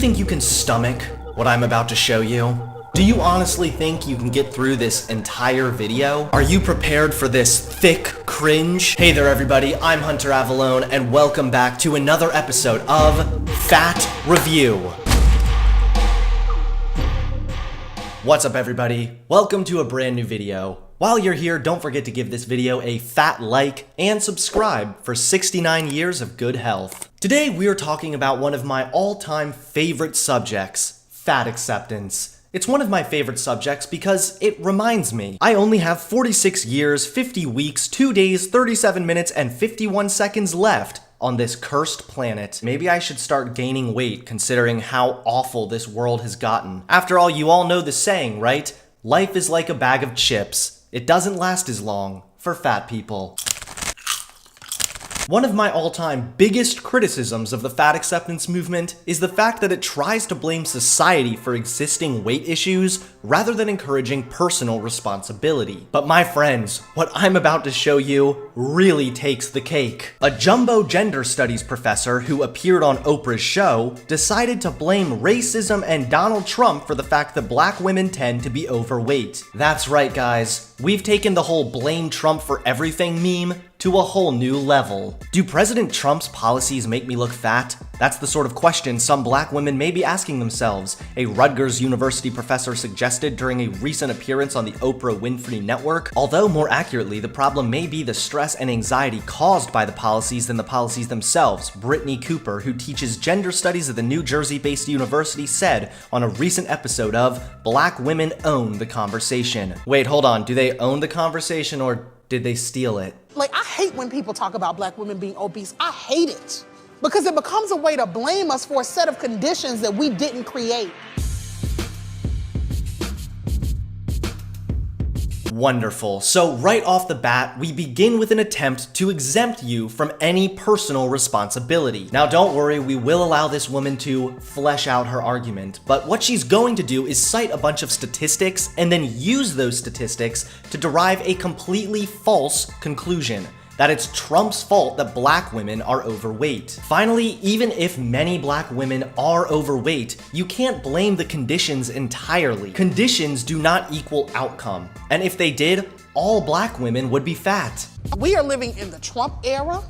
think you can stomach what I'm about to show you? Do you honestly think you can get through this entire video? Are you prepared for this thick cringe? Hey there everybody, I'm Hunter Avalone, and welcome back to another episode of Fat Review. What's up everybody? Welcome to a brand new video. While you're here, don't forget to give this video a fat like and subscribe for 69 years of good health. Today we are talking about one of my all-time favorite subjects, fat acceptance. It's one of my favorite subjects because it reminds me I only have 46 years, 50 weeks, 2 days, 37 minutes, and 51 seconds left on this cursed planet. Maybe I should start gaining weight considering how awful this world has gotten. After all, you all know the saying, right? Life is like a bag of chips. It doesn't last as long for fat people. One of my all-time biggest criticisms of the fat acceptance movement is the fact that it tries to blame society for existing weight issues rather than encouraging personal responsibility. But my friends, what I'm about to show you really takes the cake. A jumbo gender studies professor who appeared on Oprah's show decided to blame racism and Donald Trump for the fact that black women tend to be overweight. That's right, guys. We've taken the whole blame Trump for everything meme to a whole new level. Do President Trump's policies make me look fat? That's the sort of question some black women may be asking themselves, a Rutgers University professor suggested during a recent appearance on the Oprah Winfrey Network. Although more accurately, the problem may be the stress and anxiety caused by the policies than the policies themselves. Brittany Cooper, who teaches gender studies at the New Jersey-based university, said on a recent episode of Black Women Own the Conversation. Wait, hold on, do they own the conversation or did they steal it? Like, I hate when people talk about black women being obese. I hate it. Because it becomes a way to blame us for a set of conditions that we didn't create. Wonderful. So right off the bat, we begin with an attempt to exempt you from any personal responsibility. Now don't worry, we will allow this woman to flesh out her argument, but what she's going to do is cite a bunch of statistics and then use those statistics to derive a completely false conclusion. That it's Trump's fault that black women are overweight. Finally, even if many black women are overweight, you can't blame the conditions entirely. Conditions do not equal outcome. And if they did, all black women would be fat. We are living in the Trump era.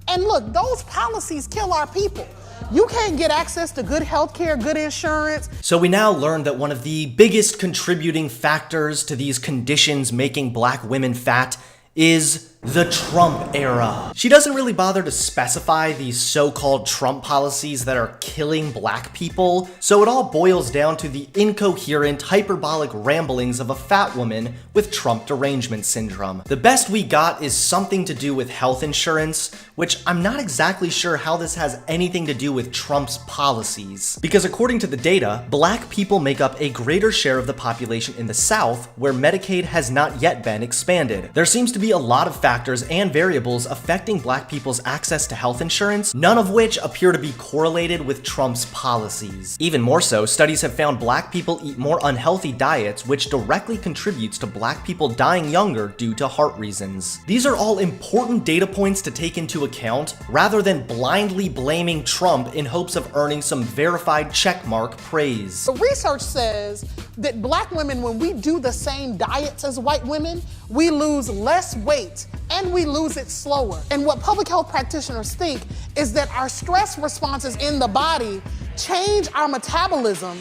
And look, those policies kill our people. You can't get access to good health care, good insurance. So we now learn that one of the biggest contributing factors to these conditions making black women fat is the Trump era. She doesn't really bother to specify these so-called Trump policies that are killing black people, so it all boils down to the incoherent, hyperbolic ramblings of a fat woman with Trump derangement syndrome. The best we got is something to do with health insurance, which I'm not exactly sure how this has anything to do with Trump's policies. Because according to the data, black people make up a greater share of the population in the South, where Medicaid has not yet been expanded. There seems to be a lot of factors and variables affecting black people's access to health insurance, none of which appear to be correlated with Trump's policies. Even more so, studies have found black people eat more unhealthy diets, which directly contributes to black people dying younger due to heart reasons. These are all important data points to take into account, rather than blindly blaming Trump in hopes of earning some verified checkmark praise. The research says that black women, when we do the same diets as white women, we lose less weight and we lose it slower. And what public health practitioners think is that our stress responses in the body change our metabolism.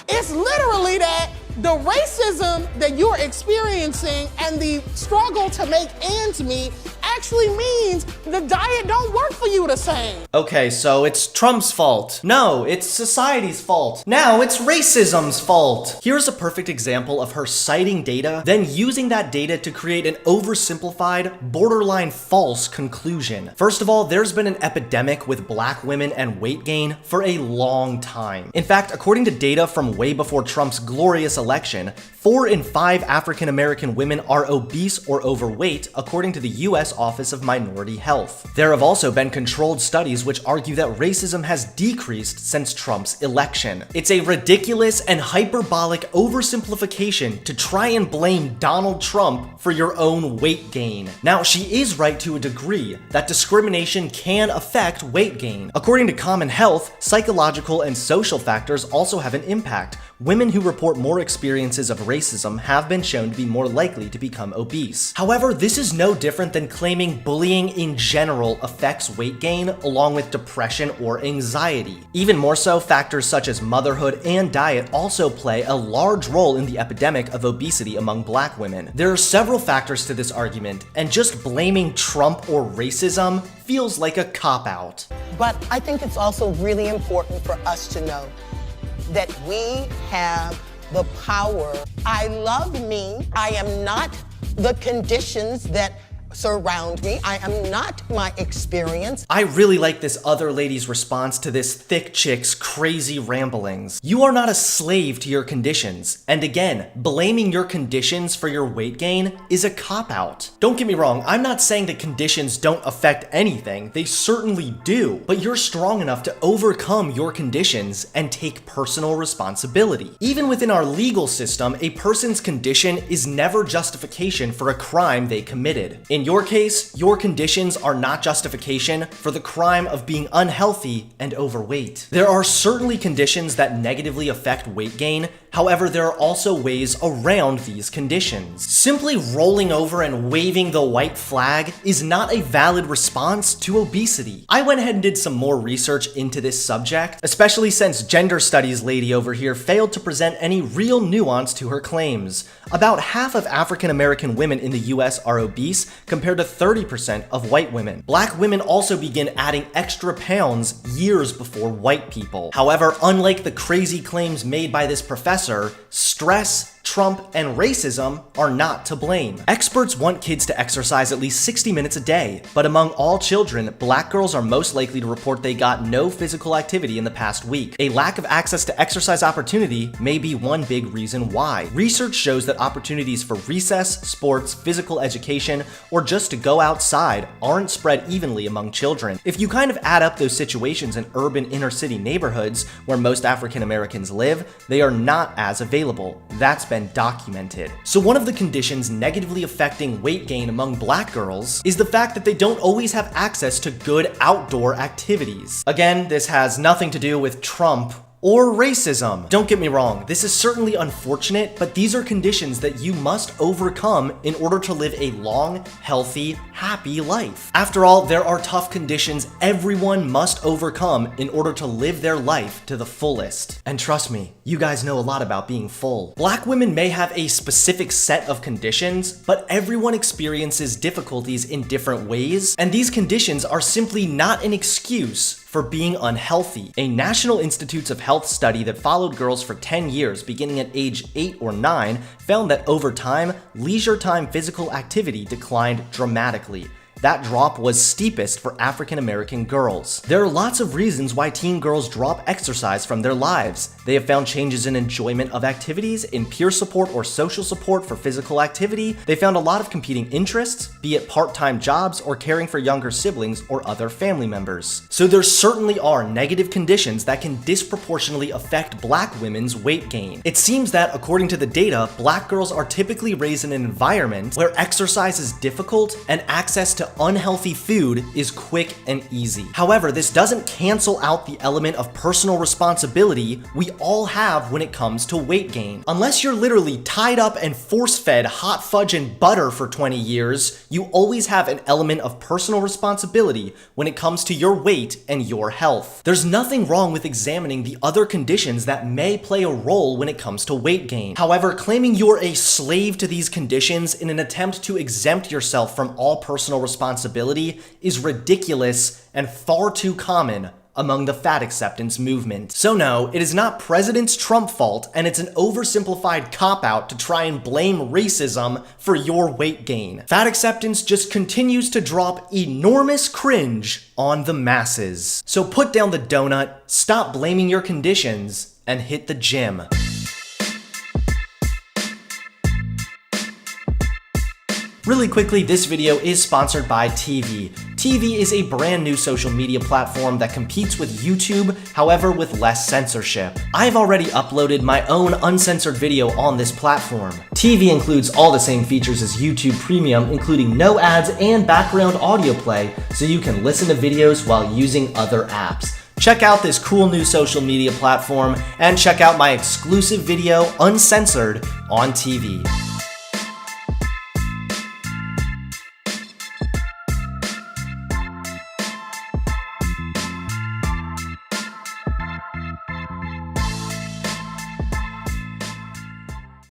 It's literally that the racism that you're experiencing and the struggle to make ends meet actually means the diet don't work for you the same. Okay, so it's Trump's fault. No, it's society's fault. Now it's racism's fault. Here's a perfect example of her citing data, then using that data to create an oversimplified, borderline false conclusion. First of all, there's been an epidemic with black women and weight gain for a long time. In fact, according to data from way before Trump's glorious election, 4 in 5 African American women are obese or overweight, according to the U.S. Office Office of Minority Health. There have also been controlled studies which argue that racism has decreased since Trump's election. It's a ridiculous and hyperbolic oversimplification to try and blame Donald Trump for your own weight gain. Now, she is right to a degree that discrimination can affect weight gain. According to Common Health, psychological and social factors also have an impact. Women who report more experiences of racism have been shown to be more likely to become obese. However, this is no different than claiming bullying in general affects weight gain along with depression or anxiety. Even more so, factors such as motherhood and diet also play a large role in the epidemic of obesity among Black women. There are several factors to this argument, and just blaming Trump or racism feels like a cop-out. But I think it's also really important for us to know that we have the power. I love me. I am not the conditions that surround me. I am not my experience. I really like this other lady's response to this thick chick's crazy ramblings. You are not a slave to your conditions. And again, blaming your conditions for your weight gain is a cop-out. Don't get me wrong, I'm not saying that conditions don't affect anything. They certainly do. But you're strong enough to overcome your conditions and take personal responsibility. Even within our legal system, a person's condition is never justification for a crime they committed. In your case, your conditions are not justification for the crime of being unhealthy and overweight. There are certainly conditions that negatively affect weight gain. However, there are also ways around these conditions. Simply rolling over and waving the white flag is not a valid response to obesity. I went ahead and did some more research into this subject, especially since gender studies lady over here failed to present any real nuance to her claims. About half of African American women in the US are obese, compared to 30% of white women. Black women also begin adding extra pounds years before white people. However, unlike the crazy claims made by this professor, stress, Trump, and racism are not to blame. Experts want kids to exercise at least 60 minutes a day, but among all children, Black girls are most likely to report they got no physical activity in the past week. A lack of access to exercise opportunity may be one big reason why. Research shows that opportunities for recess, sports, physical education, or just to go outside aren't spread evenly among children. If you kind of add up those situations in urban inner city neighborhoods where most African Americans live, they are not as available. That's been documented. So one of the conditions negatively affecting weight gain among Black girls is the fact that they don't always have access to good outdoor activities. Again, this has nothing to do with Trump or racism. Don't get me wrong, this is certainly unfortunate, but these are conditions that you must overcome in order to live a long, healthy, happy life. After all, there are tough conditions everyone must overcome in order to live their life to the fullest. And trust me, you guys know a lot about being full. Black women may have a specific set of conditions, but everyone experiences difficulties in different ways, and these conditions are simply not an excuse for being unhealthy. A National Institutes of Health study that followed girls for 10 years beginning at age 8 or 9 found that over time, leisure time physical activity declined dramatically. That drop was steepest for African American girls. There are lots of reasons why teen girls drop exercise from their lives. They have found changes in enjoyment of activities, in peer support or social support for physical activity. They found a lot of competing interests, be it part-time jobs or caring for younger siblings or other family members. So there certainly are negative conditions that can disproportionately affect Black women's weight gain. It seems that, according to the data, Black girls are typically raised in an environment where exercise is difficult and access to unhealthy food is quick and easy. However, this doesn't cancel out the element of personal responsibility we all have when it comes to weight gain. Unless you're literally tied up and force-fed hot fudge and butter for 20 years, you always have an element of personal responsibility when it comes to your weight and your health. There's nothing wrong with examining the other conditions that may play a role when it comes to weight gain. However, claiming you're a slave to these conditions in an attempt to exempt yourself from all personal responsibility is ridiculous and far too common among the fat acceptance movement. So no, it is not President Trump's fault, and it's an oversimplified cop-out to try and blame racism for your weight gain. Fat acceptance just continues to drop enormous cringe on the masses. So put down the donut, stop blaming your conditions, and hit the gym. Really quickly, this video is sponsored by TV. TV is a brand new social media platform that competes with YouTube, however with less censorship. I've already uploaded my own uncensored video on this platform. TV includes all the same features as YouTube Premium, including no ads and background audio play, so you can listen to videos while using other apps. Check out this cool new social media platform and check out my exclusive video, Uncensored, on TV.